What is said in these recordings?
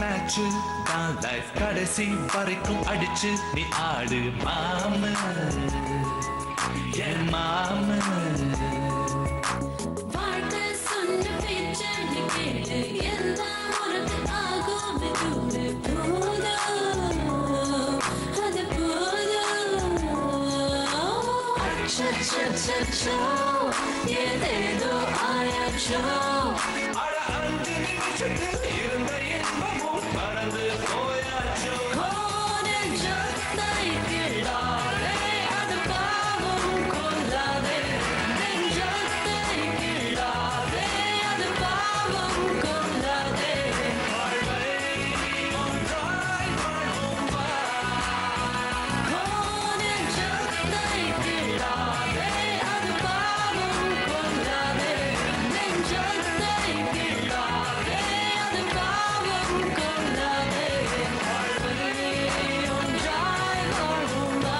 Match தான் life கடைசி வரைக்கும் அடிச்சு நீ ஆடு மாம என் மாம ஏதேதோ ஆயாச்சோ இருந்த இன்பமும் மறந்து போயாச்சோ அது பாவம் கொள்ளாதே நெஞ்சத்தை கிள்ளாதே அது பாவம் கொள்ளாதே ஒன்றாய் வாழ்வோம் வா. நெஞ்சத்தை கிள்ளாதே அது பாவம் கொள்ளாதே நெஞ்சத்தை கிள்ளாதே அது பாவம் கொள்ளாதே ஒன்றாய் வாழ்வோம் வா.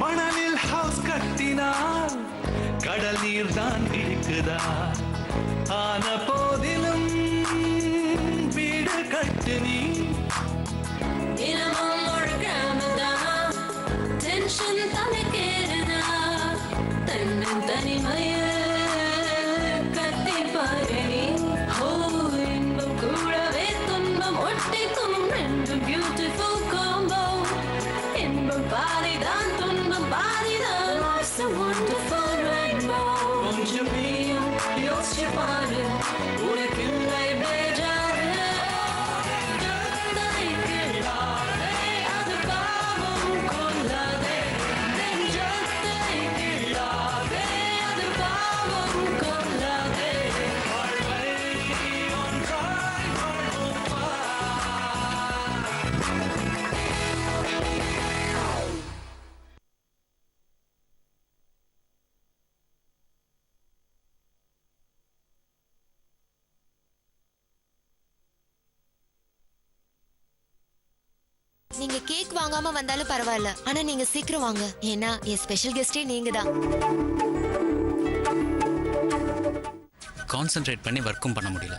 மணலில் ஹவுஸ் கட்டினால் கடல் நீர் தான் இருக்குதா ஆன போதிலும் வீடு கட்டு நீ தினமும் முழுக்காமதான் டென்ஷன் தனக்கேறுதா தன்னன் தனிமைய கத்தி பாரணி ஓ இன்பம் கூடவே துன்பம் ஒட்டிக்கும் ரெண்டு பியூட்டிஃபுல் காம்போ இன்பம் பாதிதான் துன்பம் பாதிதான் Life's a wonderful rainbow கொஞ்சம் நீயும் யோசிச்சு பாரு உனக்கில்லை பேஜாரு அது பாவம் கொள்ளாதே நெஞ்சத்தை கிள்ளாதே அது பாவம் கொள்ளாதே ஒன்றாய் வாழ்வோம் வா. நீங்க கேக் வாங்காம வந்தாலும் பரவாயில்ல, ஆனா நீங்க சீக்கிரம் வாங்க. ஏன்னா என் ஸ்பெஷல் கெஸ்டே நீங்க தான். கான்சென்ட்ரேட் பண்ணி ஒர்க்கும் பண்ண முடியல.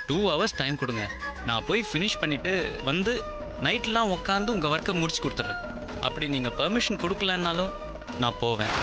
2 hours டைம் கொடுங்க, நான் போய் ஃபினிஷ் பண்ணிட்டு வந்து நைட்லாம் உட்காந்து உங்கள் ஒர்க்கை முடிச்சு கொடுத்துட்றேன். அப்படி நீங்கள் பெர்மிஷன் கொடுக்கலன்னாலும் நான் போவேன்.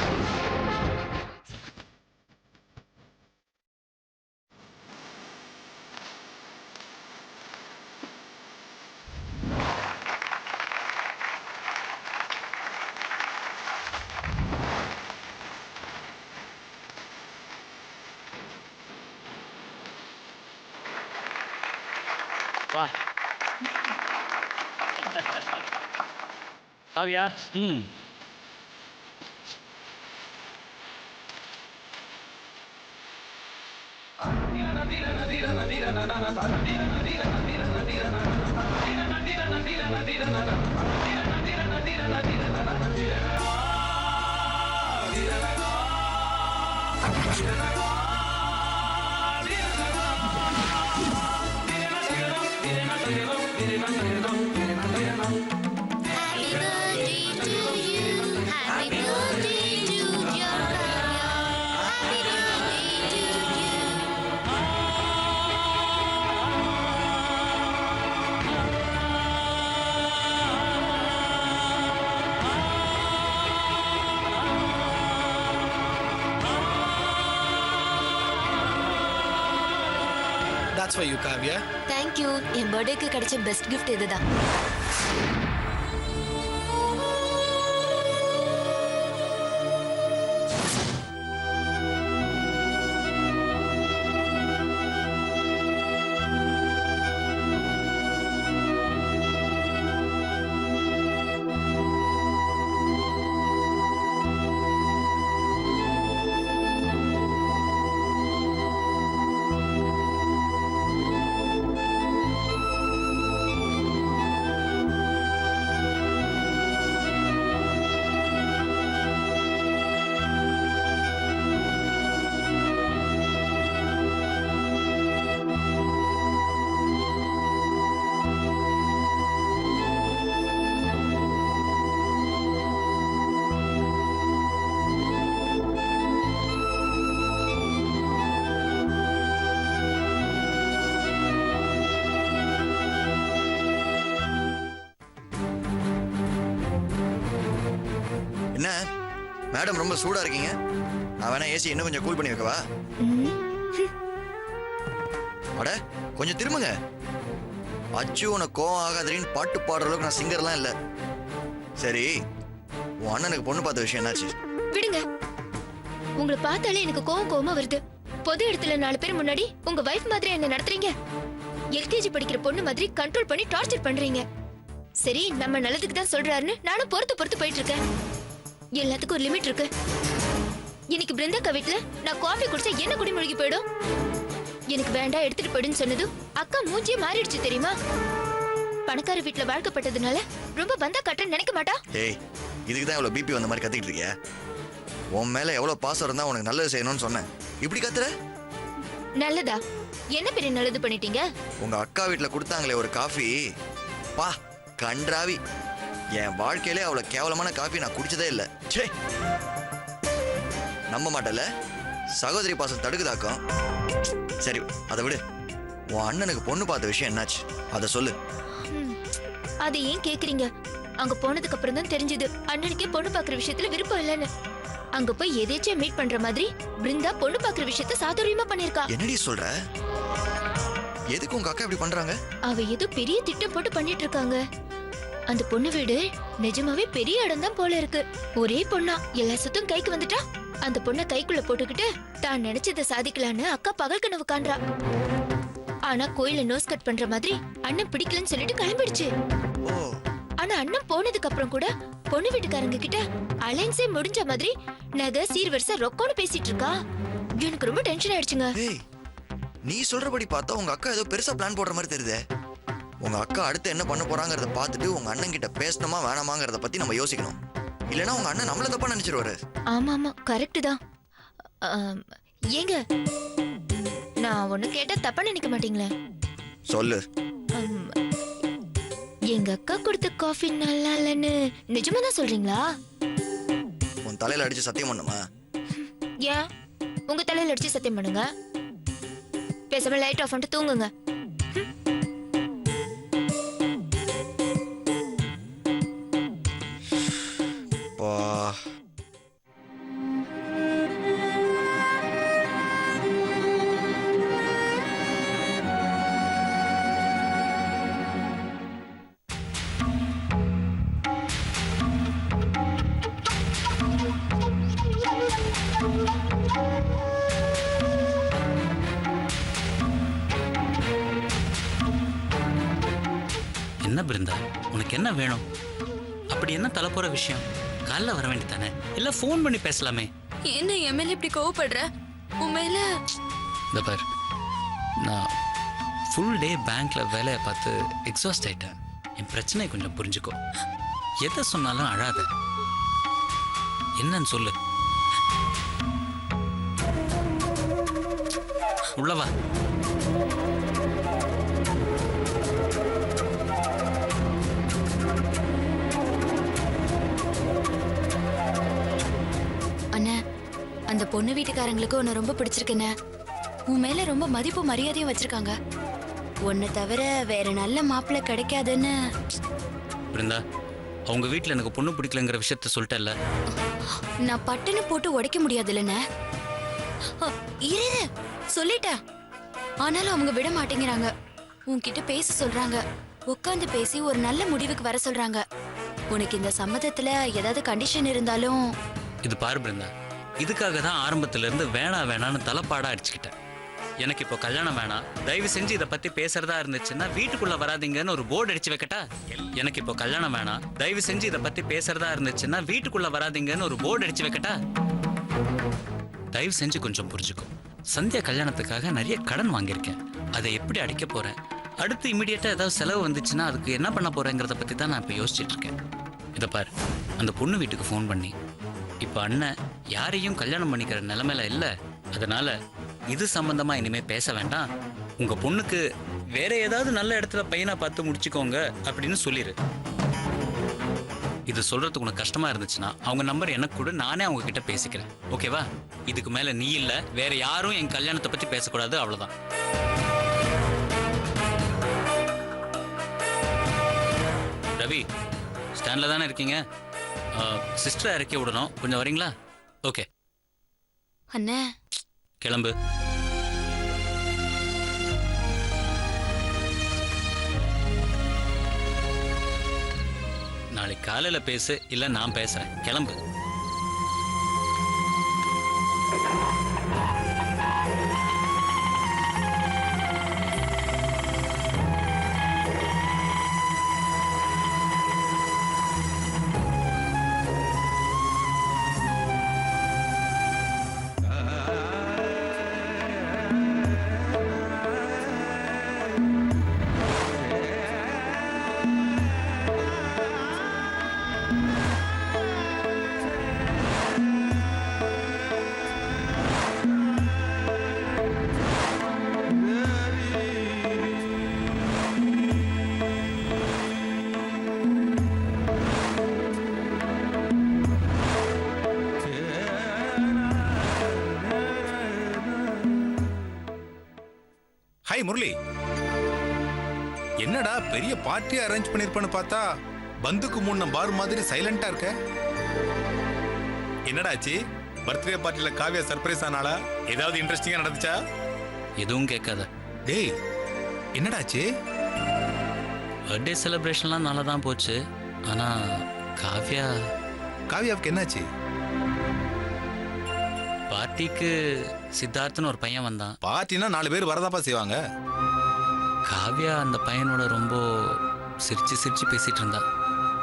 வா Kavya. That's for you, Kavya. Thank you. என் பர்த்டேக்கு கிடைச்ச பெஸ்ட் கிஃப்ட் இதுதான். என்ன மேடம் ரொம்ப சூடா இருக்கீங்க? நான் வேணா ஏசி இன்னும் கொஞ்சம் கூல் பண்ணி வைக்கவா? அட கொஞ்சம் திரும்புங்க. அச்சு உனக்கு கோவம் ஆகாதரின்னு பாட்டு பாடுற அளவுக்கு நான் சிங்கர்லாம் இல்லை. சரி உன் அண்ணனுக்கு பொண்ணு பார்த்த விஷயம் என்னாச்சு? விடுங்க. உங்களை பார்த்தாலே எனக்கு கோவமா வருது. பொது இடத்துல 4 பேர் முன்னாடி உங்க வைஃப் மாதிரி என்ன நடத்துறீங்க. எல்கேஜி படிக்கிற பொண்ணு மாதிரி கண்ட்ரோல் பண்ணி டார்ச்சர் பண்றீங்க. சரி நம்ம நல்லதுக்கு தான் சொல்றாருன்னு நானும் பொறுத்து போயிட்டு இருக்கேன். எல்லாத்துக்கும் ஒரு லிமிட் இருக்கு. இன்னைக்கு பிருந்தாக்கா வீட்டுல நான் காஃபி குடிச்சா என்ன குடி முழுகி போயிடும். எனக்கு வேண்டாம் எடுத்துட்டு போயிடுன்னு சொன்னதும் அக்கா மூஞ்சியே மாறிடுச்சு தெரியுமா. பணக்கார வீட்டுல வாழ்க்கப்பட்டதுனால ரொம்ப பந்தா கட்டுறேன்னு நினைக்க மாட்டா. ஏய் இதுக்குதான் இவ்வளவு பிபி வந்த மாதிரி கத்திட்டு இருக்கியா? உன் மேல எவ்வளவு பாசம் இருந்தா உனக்கு நல்லது செய்யணும்னு சொன்னேன். இப்படி கத்துற? நல்லதா? என்ன பெரிய நல்லது பண்ணிட்டீங்க? உங்க அக்கா வீட்டுல கொடுத்தாங்களே ஒரு காஃபி, பா கன்றாவி. என் வாழ்க்கையிலே அவ்வளவு கேவலமான காஃபி நான் குடிச்சதே இல்லை. சே நம்ப மாட்டல. சகோதரி பாசம் தடுக்குதாக்கும். சரி அதை விடு. உன் அண்ணனுக்கு பொண்ணு பார்த்த விஷயம் என்னாச்சு அதை சொல்லு. அதை ஏன் கேக்குறீங்க? அங்க போனதுக்கு அப்புறம் தான் தெரிஞ்சது அண்ணனுக்கே பொண்ணு பாக்குற விஷயத்துல விருப்பம் இல்லைன்னு. அங்க போய் எதேச்சும் மீட் பண்ற மாதிரி பிருந்தா பொண்ணு பாக்குற விஷயத்த சாதுரியமா பண்ணிருக்கா. என்னடி சொல்ற? எதுக்கு உங்க அக்கா இப்படி பண்றாங்க? அவ ஏதோ பெரிய திட்டம் போட்டு பண்ணிட்டு இருக்காங்க. அந்த பொண்ணு வீடு நிஜமாவே பெரிய இடம் தான் போல இருக்கு. ஒரே பொண்ணா எல்லா சொத்தும் கைக்கு வந்துட்டா அந்த பொண்ணை கைக்குள்ள போட்டுக்கிட்டு தான் நினைச்சதை சாதிக்கலான்னு அக்கா பகல் கனவு காண்றா. ஆனா கோயில நோஸ் கட் பண்ற மாதிரி அண்ணன் பிடிக்கலன்னு சொல்லிட்டு கிளம்பிடுச்சு. ஆனா அண்ணன் போனதுக்கு அப்புறம் கூட பொண்ணு வீட்டுக்காரங்க கிட்ட அலைன்ஸே முடிஞ்ச மாதிரி நகை சீர்வரிசை ரொக்கோன்னு பேசிட்டு இருக்கா. எனக்கு ரொம்ப டென்ஷன் ஆயிடுச்சுங்க. நீ சொல்றபடி பார்த்தா உங்க அக்கா ஏதோ பெருசா பிளான் போடுற மாதிரி தெரியுதே. உங்க அக்கா அடுத்து என்ன பண்ண போறாங்கறத பார்த்துட்டு உங்க அண்ணன் கிட்ட பேசணுமா வேணாமாங்கறத பத்தி நம்ம யோசிக்கணும். இல்லனா உங்க அண்ணன் நம்மள தப்பா நினைச்சிருவாரு. ஆமா கரெக்ட் தான். ஏங்க நான் ஒண்ணு கேட்டா தப்பா நினைக்க மாட்டீங்களே? சொல்லு. எங்க அக்கா கொடுத்த காஃபி நல்லா இல்லன்னு நிஜமா தான் சொல்றீங்களா? உன் தலையில அடிச்சு சத்தியம் பண்ணுமா? ஏன் உங்க தலையில அடிச்சு சத்தியம் பண்ணுங்க. பேசாம லைட் ஆஃப் பண்ணிட்டு தூங்குங்க. என்ன பிருந்தா உனக்கு என்ன வேணும்? அப்படி என்ன தலை போற விஷயம்? காலைல வர வேண்டியதானே? இல்ல ஃபோன் பண்ணி பேசலாமே. என்ன எம்எல்ஏ இப்படி கோவப்படுற? உண்மையில இந்த பார், நான் ஃபுல் டே பேங்க்ல வேலையை பார்த்து எக்ஸாஸ்ட் ஆயிட்டேன். என் பிரச்சனையை கொஞ்சம் புரிஞ்சுக்கோ. எதை சொன்னாலும் அழாத. என்னன்னு சொல்லு. உள்ளவா. அண்ணா, அந்த பொண்ணு வீட்டுக்காரங்களுக்கு உன்னை ரொம்ப பிடிச்சிருக்குண்ணே. உன் மேல ரொம்ப மதிப்பு மரியாதையும் வச்சிருக்காங்க. உன்னை தவிர வேற நல்ல மாப்பிள்ளை கிடைக்காதுன்னு. பிருந்தா, அவங்க வீட்டில் எனக்கு பொண்ணு பிடிக்கலங்கிற விஷயத்த சொல்லிட்டேல்ல. நான் பட்டுன்னு போட்டு உடைக்க முடியாது இல்லைண்ணே. இரு சொல்லிட்டேன். ஆனாலும் அவங்க விட மாட்டேங்கிறாங்க. உன்கிட்ட பேச சொல்றாங்க. உட்காந்து பேசி ஒரு நல்ல முடிவுக்கு வர சொல்றாங்க. உனக்கு இந்த சம்மதத்துல ஏதாவது கண்டிஷன் இருந்தாலும். இது பாரு பிருந்தா, இதுக்காக தான் ஆரம்பத்துல இருந்து வேணான்னு தலைப்பாடா அடிச்சுக்கிட்டேன். எனக்கு இப்போ கல்யாணம் வேணாம், தயவு செஞ்சு இதை பத்தி பேசுறதா இருந்துச்சுன்னா வீட்டுக்குள்ள வராதீங்கன்னு ஒரு போர்டு அடிச்சு வைக்கட்டா? எனக்கு இப்போ கல்யாணம் வேணாம், தயவு செஞ்சு இதை பத்தி பேசுறதா இருந்துச்சுன்னா வீட்டுக்குள்ள வராதீங்கன்னு ஒரு போர்டு அடிச்சு வைக்கட்டா? தயவு செஞ்சு கொஞ்சம் புரிஞ்சுக்கும். சந்தியா கல்யாணத்துக்காக நிறைய கடன் வாங்கியிருக்கேன். அதை எப்படி அடிக்க போறேன், அடுத்து இமீடியட்டா ஏதாவது செலவு வந்துச்சுன்னா அதுக்கு என்ன பண்ண போறேங்கிறத பத்தி தான் நான் இப்போ யோசிச்சுட்டு இருக்கேன். இதை பாரு, அந்த பொண்ணு வீட்டுக்கு ஃபோன் பண்ணி, இப்போ அண்ணன் யாரையும் கல்யாணம் பண்ணிக்கிற நிலைமையில இல்லை, அதனால இது சம்பந்தமா இனிமே பேச வேண்டாம், உங்க பொண்ணுக்கு வேற ஏதாவது நல்ல இடத்துல பையனா பார்த்து முடிச்சுக்கோங்க அப்படின்னு சொல்லிடு. இது சொல்றதுக்கு உனக்கு கஷ்டமா இருந்துச்சுன்னா அவங்க நம்பர் எனக்கு கூட, நானே அவங்க கிட்ட பேசிக்கிறேன். ஓகேவா? இதுக்கு மேல நீ இல்ல வேற யாரும் என் கல்யாணத்தை பத்தி பேசக்கூடாது, அவ்வளவுதான். ரவி, ஸ்டாண்ட்ல தானே இருக்கீங்க? சிஸ்டரை இறக்கி விடணும், கொஞ்சம் வரீங்களா? ஓகே அண்ணே கிளம்பு. நாளைக்கு காலையில பேசு, இல்ல நான் பேசுறேன். கிளம்பு. ஹாய் முரளி, என்னடா பெரிய பார்ட்டியா அரேஞ்ச் பண்ணிருப்பான்னு பார்த்தா பந்துக்கு முன்ன பார் மாதிரி சைலண்டா இருக்க. என்னடா ஆச்சு? பர்த்டே பார்ட்டில காவியா சர்ப்ரைஸ் ஆனாளா? ஏதாவது இன்ட்ரெஸ்டிங்கா நடந்துச்சா? எதுவும் கேட்காத. டேய், என்னடா ஆச்சு? பர்த்டே செலிப்ரேஷன்லாம் நல்லா தான் போச்சு. ஆனா காவியாவுக்கு என்னாச்சு? பார்ட்டிக்கு சித்தார்த்னு ஒரு பையன் வந்தான். பார்ட்டினா 4 பேர் வரதாப்பா செய்வாங்க. காவியா அந்த பையனோட ரொம்ப சிரிச்சு பேசிட்டு இருந்தா.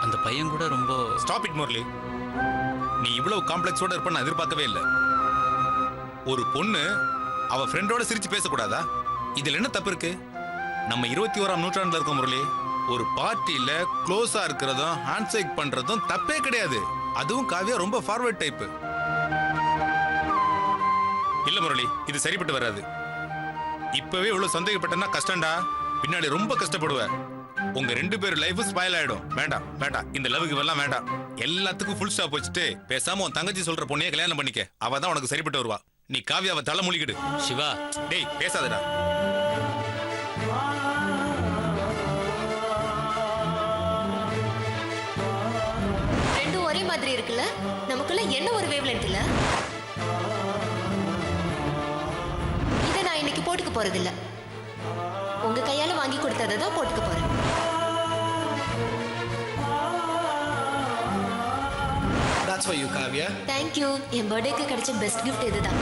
அந்த பையன் கூட ரொம்ப. ஸ்டாப் இட் முரளி, நீ இவ்வளவு காம்ப்ளெக்ஸோட இருப்ப நான் எதிர்பார்க்கவே இல்லை. ஒரு பொண்ணு அவ ஃப்ரெண்டோட சிரிச்சு பேசக்கூடாதா? இதுல என்ன தப்பு இருக்கு? நம்ம 21ஆம் நூற்றாண்டுல இருக்கோம் முரளி. ஒரு பார்ட்டியில க்ளோஸா இருக்கிறதும் ஹேண்ட்ஷேக் பண்றதும் தப்பே கிடையாது. அதுவும் காவியா ரொம்ப ஃபார்வர்ட் டைப். இல்ல முரளி, இது சரிப்பட்டு வராது. இப்பவே இவ்வளவு சந்தேகப்பட்டனா கஷ்டம்டா, பின்னாடி ரொம்ப கஷ்டப்படுவ. உங்க 2 பேர் லைஃப் ஸ்பாயில் ஆயிடும். வேண்டாம் வேண்டாம், இந்த லவ்க்கு எல்லாம் வேண்டாம். எல்லாத்துக்கும் ஃபுல் ஸ்டாப் வச்சுட்டு பேசாம உன் தங்கச்சி சொல்ற பொண்ணையே கல்யாணம் பண்ணிக்க. அவ தான் உனக்கு சரிப்பட்டு வருவா. நீ காவியாவை தலை மூழ்கிடு. சிவா, டேய் பேசாதடா. ரெண்டும் ஒரே மாதிரி இருக்குல்ல? நமக்குள்ள என்ன ஒரு வேவ்லென்த் இல்ல? இதை நான் இன்னைக்கு போட்டுக்க போறதில்ல. உங்க கையால வாங்கி கொடுத்ததை தான் போட்டுக்க போறேன். That's for you, Kavya. Thank you. என் பர்த்டேக்கு கிடைச்ச பெஸ்ட் கிஃப்ட் இதுதான்.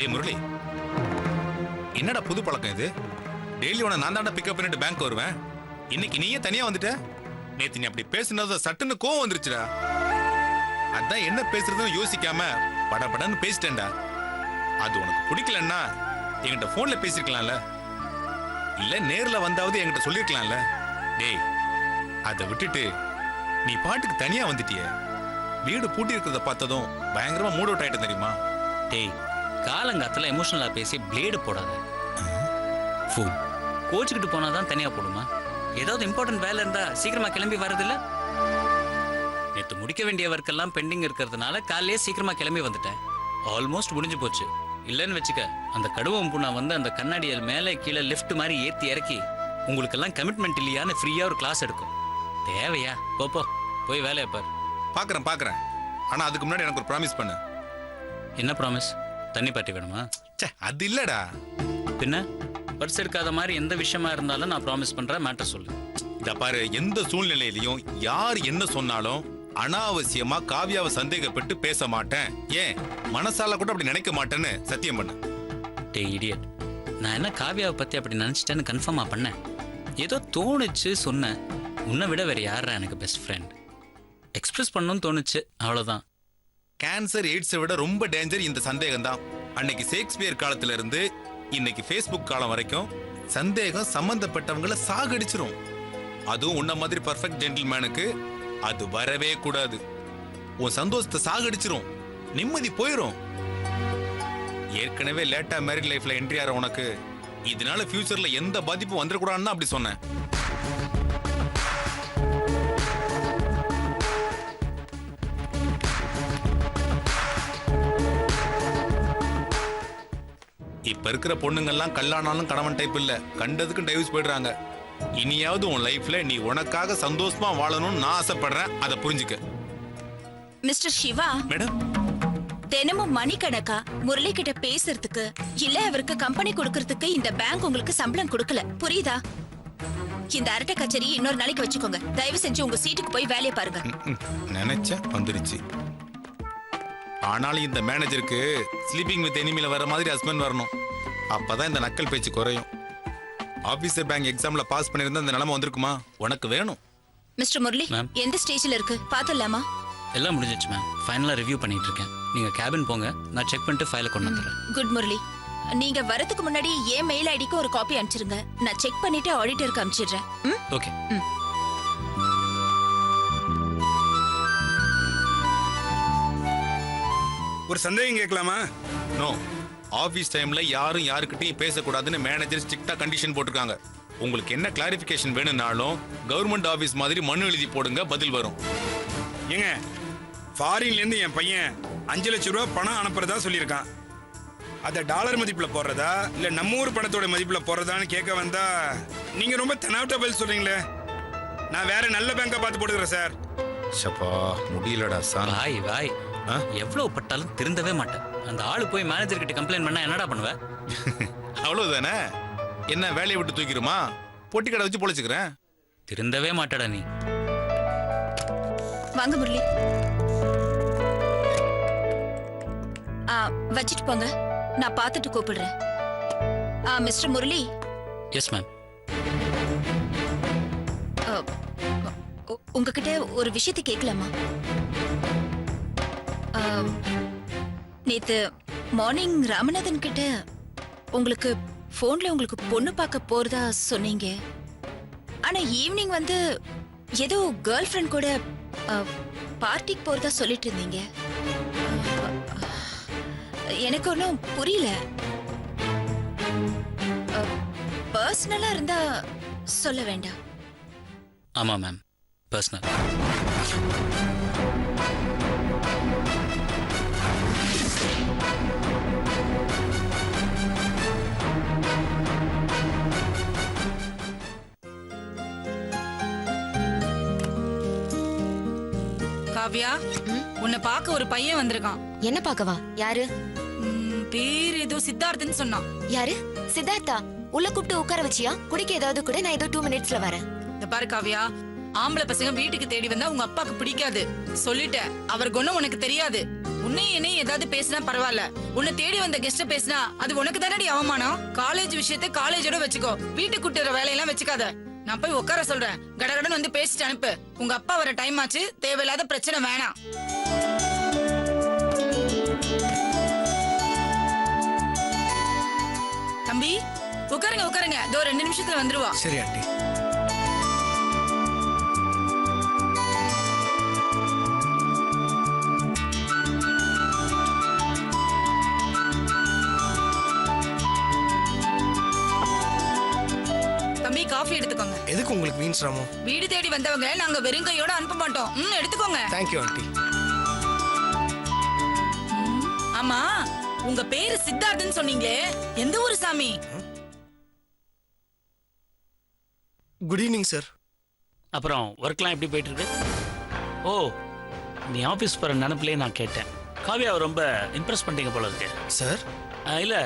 ஏய் முரளி, என்னடா புது பழக்கம் இது? டெய்லி உன நான் தாண்டா பிக்கப் பண்ணிட்டு பேங்க் வருவேன். இன்னைக்கு நீயே தனியா வந்துட்ட. நேத்து நீ அப்படி பேசுனது சட்டுன்னு கோவம் வந்துருச்சுடா. அதான் என்ன பேசுறதுன்னு யோசிக்காம படபடன்னு பேசிட்டேன்டா. அது உனக்கு பிடிக்கலன்னா என்கிட்ட போன்ல பேசிருக்கலாம்ல, இல்ல நேர்ல வந்தாவது என்கிட்ட சொல்லிருக்கலாம்ல. டேய், அதை விட்டுட்டு நீ பாட்டுக்கு தனியா வந்துட்டிய. வீடு பூட்டி இருக்கிறத பார்த்ததும் பயங்கரமா மூட் அவுட் ஆயிட்டு தெரியுமா? டேய், காலங்காத்துல எமோஷனலா பேசி பிளேடு போடாத. ஃபூல் கோச்சுக்கிட்டு போனாதான் தனியா போடுமா? ஏதாவது இம்பார்ட்டன்ட் வேலை இருந்தா சீக்கிரமா கிளம்பி வரதில்ல. நேற்று முடிக்க வேண்டிய ஒர்க்கெல்லாம் பெண்டிங் இருக்கிறதுனால காலையே சீக்கிரமா கிளம்பி வந்துட்டேன். ஆல்மோஸ்ட் முடிஞ்சு போச்சு. இல்லைன்னு வச்சுக்க அந்த கடுவம் பூனை வந்து அந்த கண்ணாடியல் மேலே கீழே லிஃப்ட் மாதிரி ஏற்றி இறக்கி உங்களுக்கெல்லாம் கமிட்மெண்ட் இல்லையான்னு ஃப்ரீயாக ஒரு கிளாஸ் எடுக்கும். தேவையா? போப்போ போய் வேலையை பாரு. பார்க்குறேன். ஆனால் அதுக்கு முன்னாடி எனக்கு ஒரு ப்ராமிஸ் பண்ணு. என்ன ப்ராமிஸ்? தண்ணி பாட்டி வேணுமா? அது இல்லடா. பின்ன பர்ஸ் எடுக்காத மாதிரி எந்த விஷயமா இருந்தாலும் நான் ப்ராமிஸ் பண்ணுறேன். மேட்டர் சொல்லு. இத பாரு, எந்த சூழ்நிலையிலையும் யார் என்ன சொன்னாலும் அனாவசியமா காவியாவை சந்தேகப்பட்டு பேச மாட்டேன். ஏன் மனசால கூட அப்படி நினைக்க மாட்டேன்னு சத்தியம் பண்ண. டே இடியட், நான் என்ன காவியாவை பற்றி அப்படி நினச்சிட்டேன்னு கன்ஃபார்மாக பண்ணேன். ஏதோ தோணுச்சு சொன்னேன். உன்னை விட வேற யாரா எனக்கு பெஸ்ட் ஃப்ரெண்ட்? எக்ஸ்பிரஸ் பண்ணணும்னு தோணுச்சு, அவ்வளோதான். கேன்சர் எய்ட்ஸை விட ரொம்ப டேஞ்சர் இந்த சந்தேகம் தான். அன்னைக்கு ஷேக்ஸ்பியர் காலத்துல இருந்து இன்னைக்கு ஃபேஸ்புக் காலம் வரைக்கும் சந்தேகம் சம்பந்தப்பட்டவங்களை சாகடிச்சிரும். அதுவும் உன்ன மாதிரி பர்ஃபெக்ட் ஜென்டில்மேனுக்கு அது வரவே கூடாது. உன் சந்தோஷத்தை சாகடிச்சிரும், நிம்மதி போயிரும். ஏற்கனவே லேட்டா மேரிட் லைஃப்ல என்ட்ரி ஆற உனக்கு இதனால ஃபியூச்சர்ல எந்த பாதிப்பும் வந்துடக்கூடாதுன்னு அப்படி சொன்னேன். இப்ப இருக்கிற பொண்ணுங்கெல்லாம் கல்யாணாலும் கணவன் டைப் இல்ல, கண்டதுக்கு டைவர்ஸ் போயிடுறாங்க. இனியாவது உன் லைஃப்ல நீ உனக்காக சந்தோஷமா வாழணும்னு நான் ஆசைப்படுறேன், அதை புரிஞ்சுக்க. மிஸ்டர் சிவா மேடம், தினமும் மணிக்கணக்கா முரளி கிட்ட பேசுறதுக்கு இல்ல அவருக்கு கம்பெனி கொடுக்கறதுக்கு இந்த பேங்க் உங்களுக்கு சம்பளம் கொடுக்கல, புரியுதா? இந்த அரட்டை கச்சேரி இன்னொரு நாளைக்கு வச்சுக்கோங்க. தயவு செஞ்சு உங்க சீட்டுக்கு போய் வேலையை பாருங்க. நினைச்ச வந்துருச்சு. ஆனாலும் இந்த மேனேஜருக்கு ஸ்லீப்பிங் வித் எனிமில வர மாதிரி ஹஸ்பண்ட் வரணும். அப்பதான் இந்த நக்கல் பேச்சு குறையும். ஆபீசர் பேங்க் எக்ஸாம்ல பாஸ் பண்ணிருந்தா இந்த நிலைமை வந்திருக்குமா? உனக்கு வேணும். மிஸ்டர் முரளி, எந்த ஸ்டேஜ்ல இருக்கு பாத்துடலாமா? எல்லாம் முடிஞ்சிச்சு மேம். ஃபைனலா ரிவ்யூ பண்ணிட்டு இருக்கேன். நீங்க கேபின் போங்க, நான் செக் பண்ணிட்டு ஃபைலை கொண்டு வந்துடுறேன். குட் முரளி, நீங்க வரதுக்கு முன்னாடி என் மெயில் ஐடிக்கு ஒரு காப்பி அனுப்பிச்சிருங்க. நான் செக் பண்ணிட்டு ஆடிட்டருக்கு அனுப்பிச்சிடுறேன். ஓகே. ஒரு சந்தேகம் கேட்கலாமா? நோ. ஆபீஸ் டைம்ல யாரும் யாருக்கிட்டையும் பேசக்கூடாதுன்னு மேனேஜர் ஸ்ட்ரிக்டா கண்டிஷன் போட்டிருக்காங்க. உங்களுக்கு என்ன கிளாரிபிகேஷன் வேணும்னாலும் கவர்மெண்ட் ஆபீஸ் மாதிரி மனு எழுதி போடுங்க, பதில் வரும். ஏங்க, ஃபாரின்ல இருந்து என் பையன் 5 லட்சம் ரூபாய் பணம் அனுப்புறதா சொல்லியிருக்கான். அதை டாலர் மதிப்புல போடுறதா இல்ல நம்ம ஊர் பணத்தோட மதிப்புல போடுறதான்னு கேட்க வந்தா நீங்க ரொம்ப தெனாவட்டா பதில் சொல்றீங்களே. நான் வேற நல்ல பேங்கா பார்த்து போடுகிறேன் சார். ஷப்பா முடியலடா சார். வாய் எவ்வளவு பட்டாலும் திருந்தவே மாட்டேன். அந்த ஆளு போய் மேனேஜர் கிட்ட கம்ப்ளைண்ட் பண்ணா என்னடா பண்ணுவ? அவ்வளவுதானே? என்ன வேலையை விட்டு தூக்கிடுமா? பொட்டி கடை வச்சு பொழைச்சுக்கிறேன். திருந்தவே மாட்டடா நீ. வாங்க முரளி. வச்சிட்டு போங்க, நான் பார்த்துட்டு கூப்பிடுறேன். மிஸ்டர் முரளி. Yes ma'am. உங்ககிட்ட ஒரு விஷயத்தை கேட்கலாமா? நேத்து மார்னிங் ராமநாதன் கிட்ட உங்களுக்கு போன்ல உங்களுக்கு பொண்ணு பார்க்க போறதா சொன்னீங்க. ஆனா ஈவினிங் வந்து ஏதோ கேர்ள் ஃப்ரெண்ட் கூட பார்ட்டிக்கு போறதா சொல்லிட்டு இருந்தீங்க. எனக்கு ஒன்றும் புரியல. பர்சனலா இருந்தா சொல்ல வேண்டாம். ஆமா மேம், பர்சனல். காவ்யா, உன்னை பார்க்க ஒரு பையன் வந்திருக்கான். என்ன பார்க்கவா? யாரு? பேர் ஏதோ சித்தார்த்தன்னு சொன்னான். யாரு? சித்தார்த்தா? உள்ள கூப்பிட்டு உட்கார வச்சியா? குடிக்க ஏதாவது கூட, நான் ஏதோ 2 மினிட்ஸ்ல வரேன். இந்த பாரு காவ்யா, ஆம்பளை பசங்க வீட்டுக்கு தேடி வந்தா உங்க அப்பாக்கு பிடிக்காது. சொல்லிட்டேன், அவர் குணம் உனக்கு தெரியாது. உன்னையும் என்னையும் ஏதாவது பேசினா பரவாயில்ல, உன்னை தேடி வந்த கெஸ்ட பேசினா அது உனக்கு தானடி அவமானம். காலேஜ் விஷயத்தை காலேஜோட வச்சுக்கோ, வீட்டுக்கு கூட்டுற வேலையெல்லாம் வச்சுக்காத. நான் போய் உட்கார சொல்றேன், கடகடன் வந்து பேசிட்டு அனுப்பு. உங்க அப்பா வர டைம் ஆச்சு, தேவையில்லாத பிரச்சனை வேணாம். தம்பி உட்காருங்க உட்காருங்க, இதோ 2 நிமிஷத்துல வந்துருவா. சரி ஆண்டி. தம்பி காஃபி எடுத்துக்கோங்க. எதுக்கு உங்களுக்கு மீன்ஸ் ராமு? வீடு தேடி வந்தவங்க நாங்க வெறுங்கையோட அனுப்ப மாட்டோம். எடுத்துக்கோங்க. Thank you aunty. ஆமா, உங்க பேரு சித்தார்த்தன்னு சொன்னீங்களே, எந்த ஊரு சாமி? Good evening sir. அப்புறம் ஒர்க்லாம் எப்படி போயிட்டு இருக்கு? ஓ, நீ ஆஃபீஸ் போகிற நினப்பிலே நான் கேட்டேன். காவியாவை ரொம்ப இம்ப்ரெஸ் பண்ணிட்டீங்க போல இருக்கு சார். இல்லை,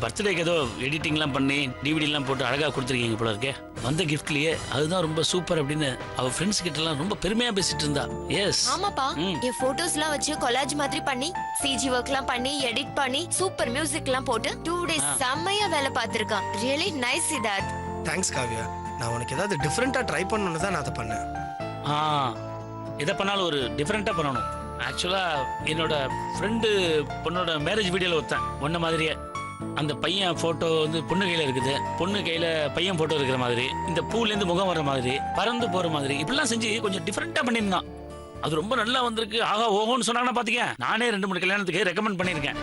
பர்த்டேக்கு ஏதோ எடிட்டிங்லாம் பண்ணி டிவிடிலாம் போட்டு அழகாக கொடுத்துருக்கீங்க போல இருக்கே. வந்த கிஃப்ட்லயே அதுதான் ரொம்ப சூப்பர் அப்படின்னு அவ ஃப்ரெண்ட்ஸ் கிட்ட எல்லாம் ரொம்ப பெருமையா பேசிட்டு இருந்தா. எஸ் ஆமாப்பா, என் போட்டோஸ்லாம் வச்சு கொலாஜ் மாதிரி பண்ணி சிஜி ஒர்க்லாம் பண்ணி எடிட் பண்ணி சூப்பர் மியூசிக்லாம் போட்டு 2 days செம்மையா வேலை பார்த்திருக்கான். Really nice Siddharth. Thanks Kavya. நான் உனக்கு ஏதாவது டிஃப்ரெண்டா ட்ரை பண்ணணும்னு தான் நான் அதை பண்ணேன். எதை பண்ணாலும் ஒரு டிஃப்ரெண்டா பண்ணணும். ஆக்சுவலா என்னோட ஃப்ரெண்டு பொண்ணோட மேரேஜ் வீடியோல ஒருத்தன் ஒன்ன மாதிரியே அந்த பையன் போட்டோ வந்து பொண்ணு கையில இருக்குது, பொண்ணு கையில பையன் போட்டோ இருக்கிற மாதிரி, இந்த பூல இருந்து முகம் வர மாதிரி, பறந்து போற மாதிரி இப்படிலாம் செஞ்சு கொஞ்சம் டிஃப்ரெண்டா பண்ணியிருந்தான். அது ரொம்ப நல்லா வந்திருக்கு. ஆகா ஓஹோன்னு சொன்னாங்கன்னா பாத்தீங்க, நானே 2-3 கல்யாணத்துக்கு ரெக்கமெண்ட் பண்ணியிருக்கேன்.